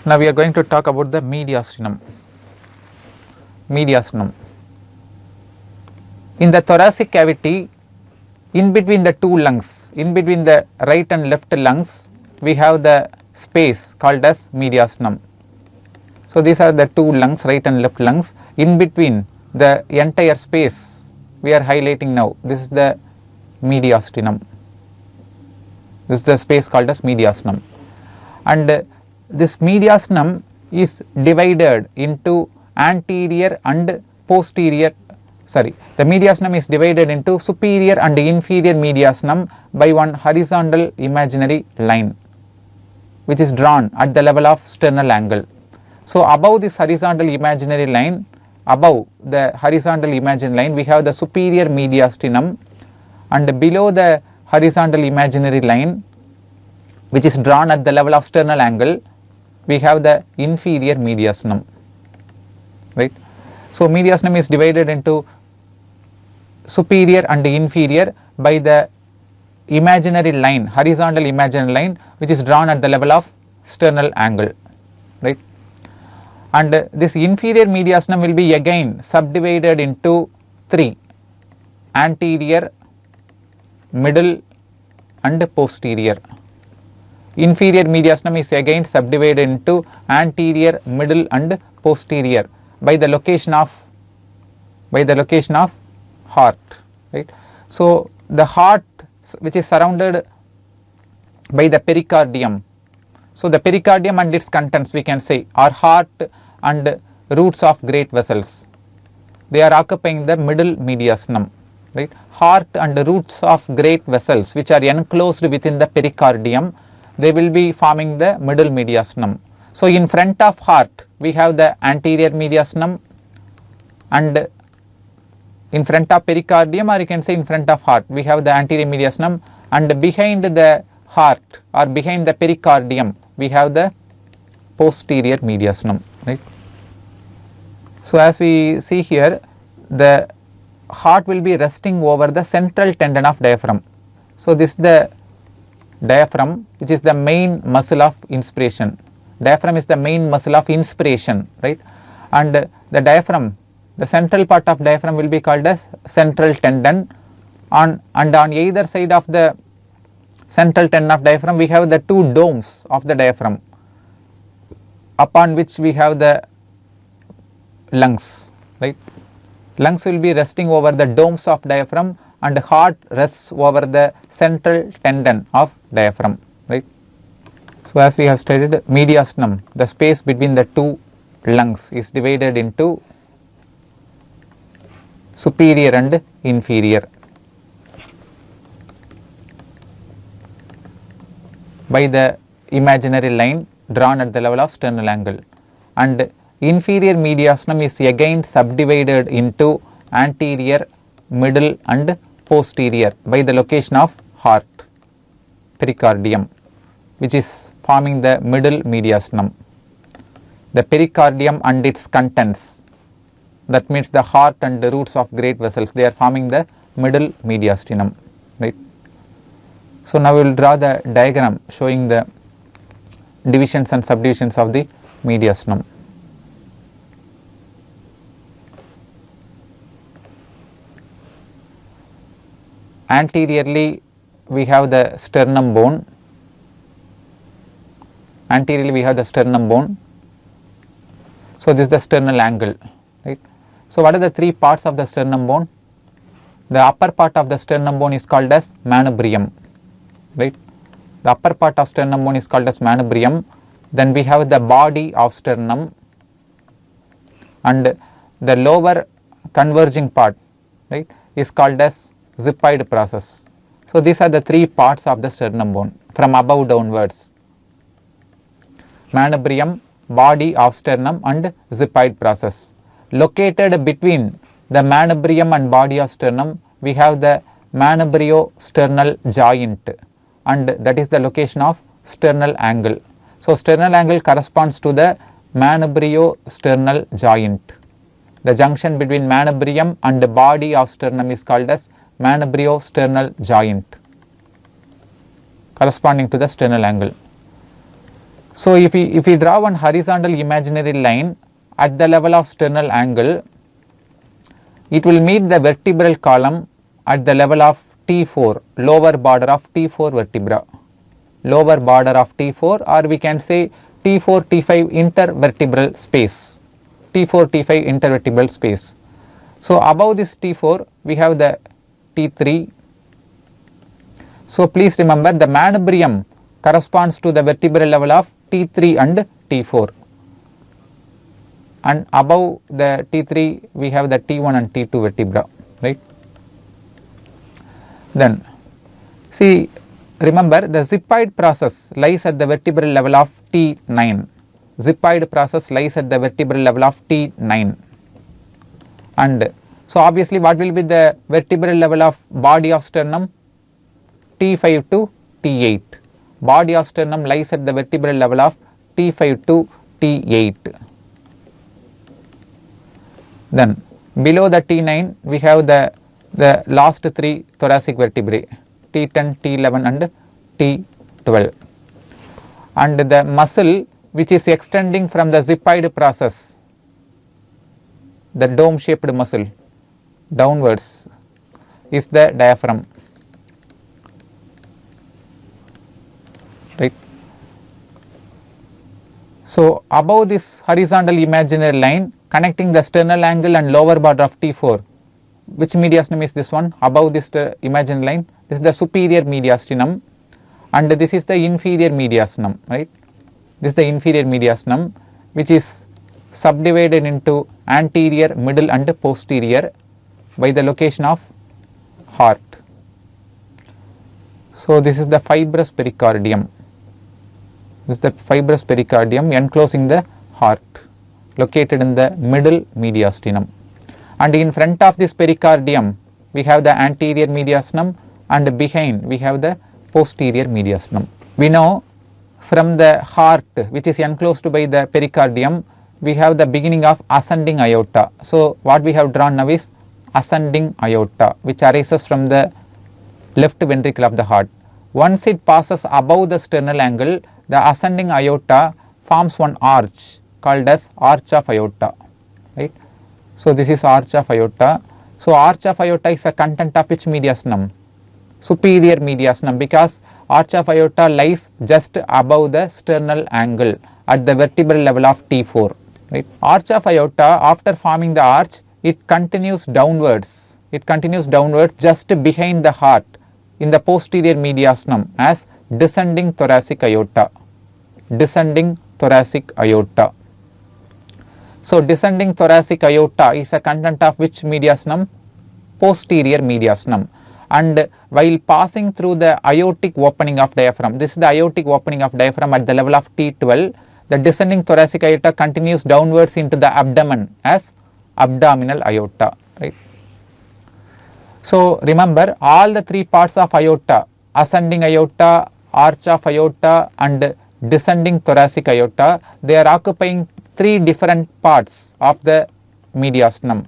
Now we are going to talk about the mediastinum. Mediastinum. In the thoracic cavity, in between the two lungs, in between the right and left lungs, we have the space called as mediastinum. So these are the two lungs, right and left lungs. In between the entire space we are highlighting now, this is the mediastinum. This is the space called as mediastinum. And this mediastinum is divided into anterior and posterior, the mediastinum is divided into superior and inferior mediastinum by one horizontal imaginary line which is drawn at the level of sternal angle. So above this horizontal imaginary line, above the horizontal imaginary line we have the superior mediastinum, and below the horizontal imaginary line which is drawn at the level of sternal angle we have the inferior mediastinum, right. So mediastinum is divided into superior and inferior by the imaginary line, horizontal imaginary line which is drawn at the level of sternal angle, right. And this inferior mediastinum will be again subdivided into three: anterior, middle and posterior. Inferior mediastinum is again subdivided into anterior, middle and posterior by the location of heart, right. So the heart which is surrounded by the pericardium. So the pericardium and its contents we can say are heart and roots of great vessels. They are occupying the middle mediastinum, right. Heart and roots of great vessels which are enclosed within the pericardium, they will be forming the middle mediastinum. So in front of heart we have the anterior mediastinum, and in front of pericardium, or you can say in front of heart we have the anterior mediastinum, and behind the heart or behind the pericardium we have the posterior mediastinum, right. So as we see here, the heart will be resting over the central tendon of diaphragm. So this is the diaphragm which is the main muscle of inspiration. Diaphragm is the main muscle of inspiration, right. And the diaphragm, the central part of diaphragm will be called as central tendon, and on either side of the central tendon of diaphragm we have the two domes of the diaphragm upon which we have the lungs, right. Lungs will be resting over the domes of diaphragm and heart rests over the central tendon of diaphragm, right. So as we have stated, mediastinum, the space between the two lungs, is divided into superior and inferior by the imaginary line drawn at the level of sternal angle, and inferior mediastinum is again subdivided into anterior, middle and posterior by the location of heart, pericardium, which is forming the middle mediastinum. The pericardium and its contents, that means the heart and the roots of great vessels, they are forming the middle mediastinum, right. So now we will draw the diagram showing the divisions and subdivisions of the mediastinum. Anteriorly we have the sternum bone. Anteriorly we have the sternum bone. So this is the sternal angle, right. So what are the three parts of the sternum bone? The upper part of the sternum bone is called as manubrium, right. The upper part of sternum bone is called as manubrium. Then we have the body of sternum, and the lower converging part, right, is called as zippoid process. So these are the three parts of the sternum bone from above downwards: manubrium, body of sternum and zippoid process. Located between the manubrium and body of sternum we have the manubrio-sternal joint, and that is the location of sternal angle. So sternal angle corresponds to the manubrio-sternal joint. The junction between manubrium and the body of sternum is called as manubrio-sternal joint, corresponding to the sternal angle. So if we draw one horizontal imaginary line at the level of sternal angle, it will meet the vertebral column at the level of T4, lower border of T4 vertebra, lower border of T4, or we can say T4 T5 intervertebral space, T4 T5 intervertebral space. So above this T4 we have the T3. So please remember, the manubrium corresponds to the vertebral level of T3 and T4, and above the T3 we have the T1 and T2 vertebra, right. Then see, remember, the zippoid process lies at the vertebral level of T9, zippoid process lies at the vertebral level of T9, and so obviously what will be the vertebral level of body of sternum? T5 to T8, body of sternum lies at the vertebral level of T5 to T8. Then below the T9 we have the last three thoracic vertebrae, T10, T11 and T12, and the muscle which is extending from the zippoid process, the dome shaped muscle downwards, is the diaphragm, right. So above this horizontal imaginary line connecting the sternal angle and lower border of T4, which mediastinum is this one? Above this imaginary line, this is the superior mediastinum, and this is the inferior mediastinum, right. This is the inferior mediastinum, which is subdivided into anterior, middle and posterior by the location of heart. So this is the fibrous pericardium, this is the fibrous pericardium enclosing the heart, located in the middle mediastinum, and in front of this pericardium we have the anterior mediastinum, and behind we have the posterior mediastinum. We know from the heart, which is enclosed by the pericardium, we have the beginning of ascending aorta. So what we have drawn now is ascending aorta, which arises from the left ventricle of the heart. Once it passes above the sternal angle, the ascending aorta forms one arch called as arch of aorta, right. So this is arch of aorta. So arch of aorta is a content of which mediastinum? Superior mediastinum, because arch of aorta lies just above the sternal angle at the vertebral level of T4, right. Arch of aorta, after forming the arch, it continues downwards, just behind the heart in the posterior mediastinum as descending thoracic aorta, descending thoracic aorta. So descending thoracic aorta is a content of which mediastinum? Posterior mediastinum, and while passing through the aortic opening of diaphragm, this is the aortic opening of diaphragm at the level of T12, the descending thoracic aorta continues downwards into the abdomen as abdominal aorta, right. So remember, all the three parts of aorta, ascending aorta, arch of aorta and descending thoracic aorta, they are occupying three different parts of the mediastinum.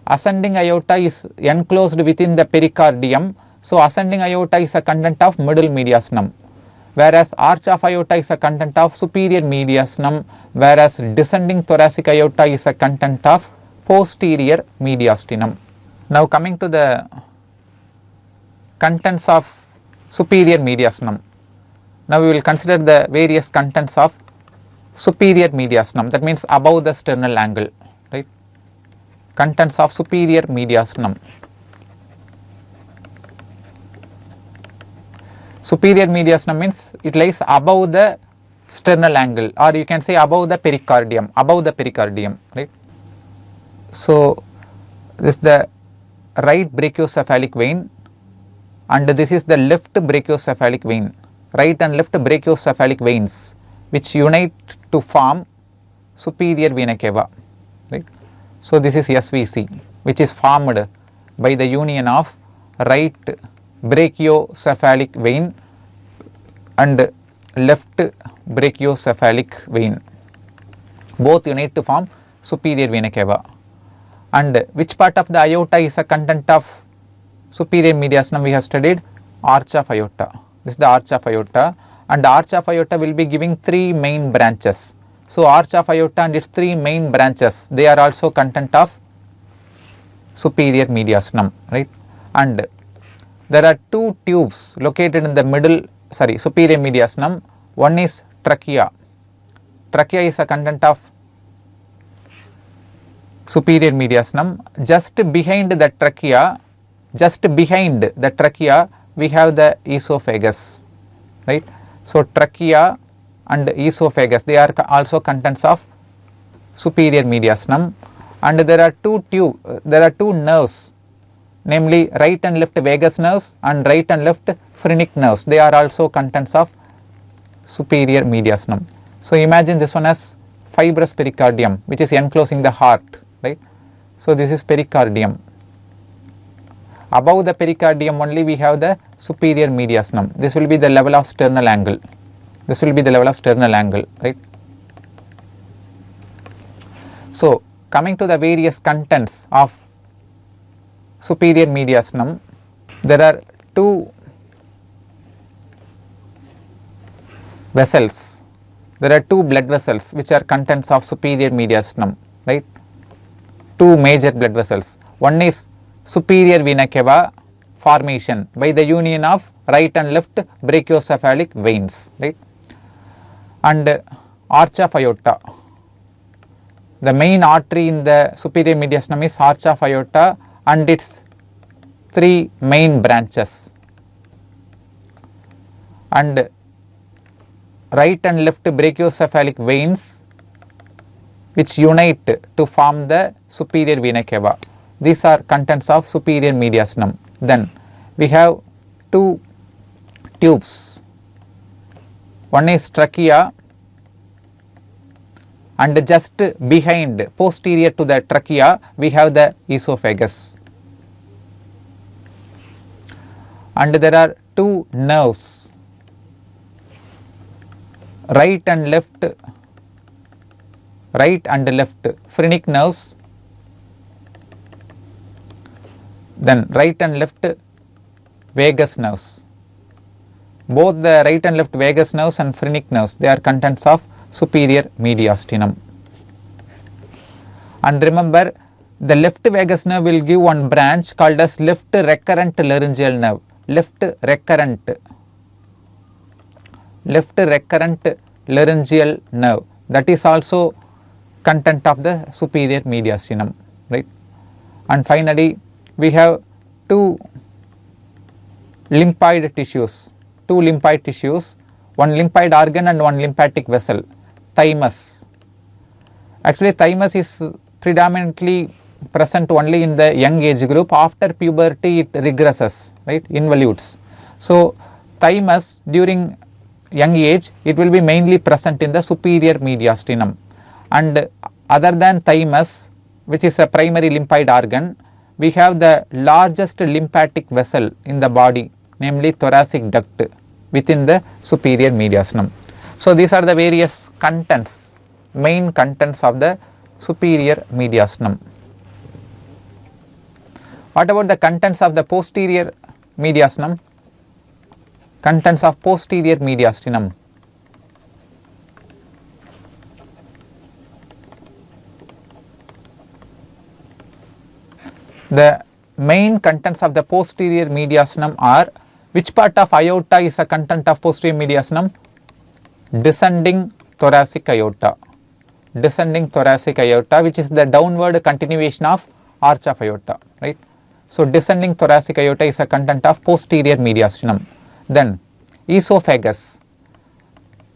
Ascending aorta is enclosed within the pericardium, so ascending aorta is a content of middle mediastinum, whereas arch of aorta is a content of superior mediastinum, whereas descending thoracic aorta is a content of posterior mediastinum. Now coming to the contents of superior mediastinum. Now we will consider the various contents of superior mediastinum, that means above the sternal angle, right. Contents of superior mediastinum. Superior mediastinum means it lies above the sternal angle, or you can say above the pericardium, right. So this is the right brachiocephalic vein, and this is the left brachiocephalic vein, right and left brachiocephalic veins which unite to form superior vena cava, right. So this is SVC, which is formed by the union of right brachiocephalic vein and left brachiocephalic vein, both unite to form superior vena cava. And which part of the aorta is a content of superior mediastinum? We have studied arch of aorta. This is the arch of aorta, and arch of aorta will be giving 3 main branches. So arch of aorta and its 3 main branches, they are also content of superior mediastinum, right? And there are 2 tubes located in the middle, superior mediastinum. One is trachea. Trachea is a content of superior mediastinum. Just behind the trachea, we have the esophagus, right? So trachea and esophagus, they are also contents of superior mediastinum. And there are two nerves, namely right and left vagus nerves and right and left phrenic nerves. They are also contents of superior mediastinum. So imagine this one as fibrous pericardium, which is enclosing the heart, right? So this is pericardium. Above the pericardium only we have the superior mediastinum. This will be the level of sternal angle. Right? So coming to the various contents of superior mediastinum, there are 2 vessels. There are 2 blood vessels which are contents of superior mediastinum, right? 2 major blood vessels. One is superior vena cava formation by the union of right and left brachiocephalic veins, right? And arch of aorta. The main artery in the superior mediastinum is arch of aorta and its 3 main branches. And right and left brachiocephalic veins which unite to form the superior vena cava. These are contents of superior mediastinum. Then we have 2 tubes. One is trachea, and just behind, posterior to the trachea, we have the esophagus. And there are 2 nerves, right and left phrenic nerves, then right and left vagus nerves. Both the right and left vagus nerves and phrenic nerves, they are contents of superior mediastinum. And remember, the left vagus nerve will give one branch called as left recurrent laryngeal nerve. Left recurrent laryngeal nerve, that is also content of the superior mediastinum, right? And finally we have 2 lymphoid tissues, one lymphoid organ and one lymphatic vessel, thymus. Actually thymus is predominantly present only in the young age group. After puberty it regresses, right, involutes. So thymus during young age, it will be mainly present in the superior mediastinum. And other than thymus, which is a primary lymphoid organ, we have the largest lymphatic vessel in the body, namely thoracic duct within the superior mediastinum. So these are the various contents, main contents of the superior mediastinum. What about the contents of the posterior mediastinum? Contents of posterior mediastinum. The main contents of the posterior mediastinum are, which part of aorta is a content of posterior mediastinum? Descending thoracic aorta. Descending thoracic aorta, which is the downward continuation of arch of aorta, right? So descending thoracic aorta is a content of posterior mediastinum. Then esophagus.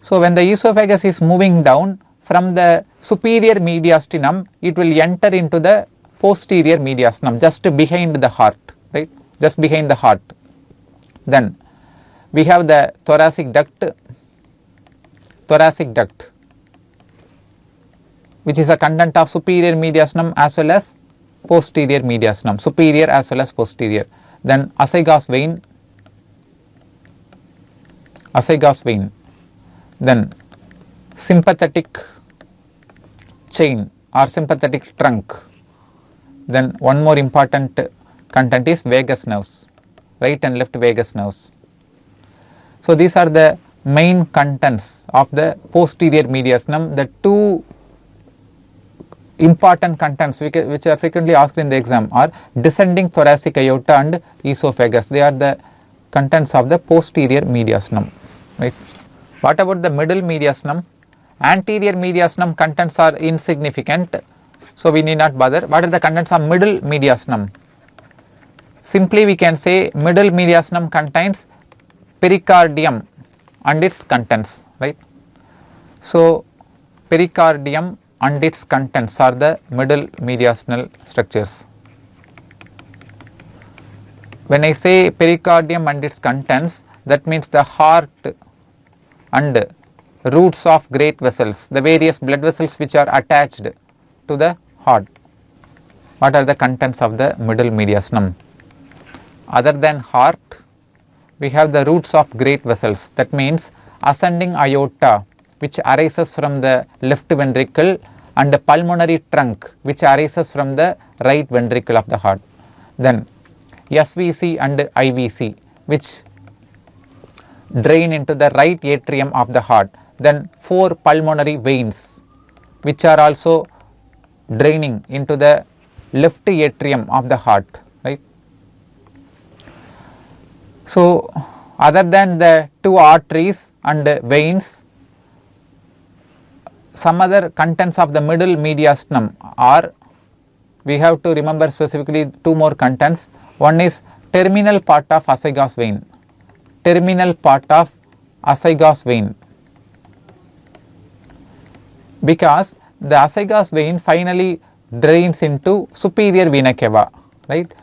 So when the esophagus is moving down from the superior mediastinum, it will enter into the posterior mediastinum, just behind the heart, right? Just behind the heart. Then we have the thoracic duct, which is a content of superior mediastinum as well as posterior mediastinum, superior as well as posterior. Then azygos vein, then sympathetic chain or sympathetic trunk. Then one more important content is vagus nerves, right and left vagus nerves. So these are the main contents of the posterior mediastinum. The two important contents which are frequently asked in the exam are descending thoracic aorta and esophagus. They are the contents of the posterior mediastinum, right. What about the middle mediastinum? Anterior mediastinum contents are insignificant, so we need not bother. What are the contents of middle mediastinum? Simply we can say middle mediastinum contains pericardium and its contents, right. So pericardium and its contents are the middle mediastinal structures. When I say pericardium and its contents, that means the heart and roots of great vessels, the various blood vessels which are attached to the heart. What are the contents of the middle mediastinum? Other than heart, we have the roots of great vessels, that means ascending aorta which arises from the left ventricle and the pulmonary trunk which arises from the right ventricle of the heart. Then SVC and IVC which drain into the right atrium of the heart. Then 4 pulmonary veins which are also draining into the left atrium of the heart, right. So other than the 2 arteries and veins, some other contents of the middle mediastinum are, we have to remember specifically 2 more contents. One is terminal part of azygos vein, terminal part of azygos vein, because the azygos vein finally drains into superior vena cava, right.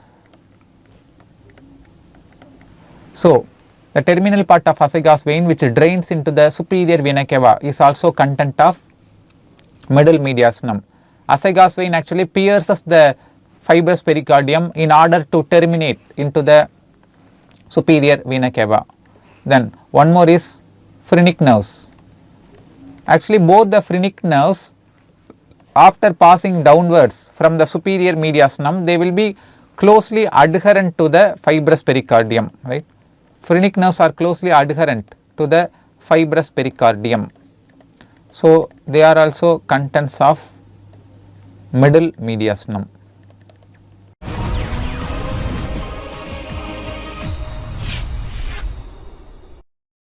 So the terminal part of azygos vein which drains into the superior vena cava is also content of middle mediastinum. Azygos vein actually pierces the fibrous pericardium in order to terminate into the superior vena cava. Then one more is phrenic nerves. Actually both the phrenic nerves, after passing downwards from the superior mediastinum, they will be closely adherent to the fibrous pericardium, right. Phrenic nerves are closely adherent to the fibrous pericardium. So they are also contents of middle mediastinum.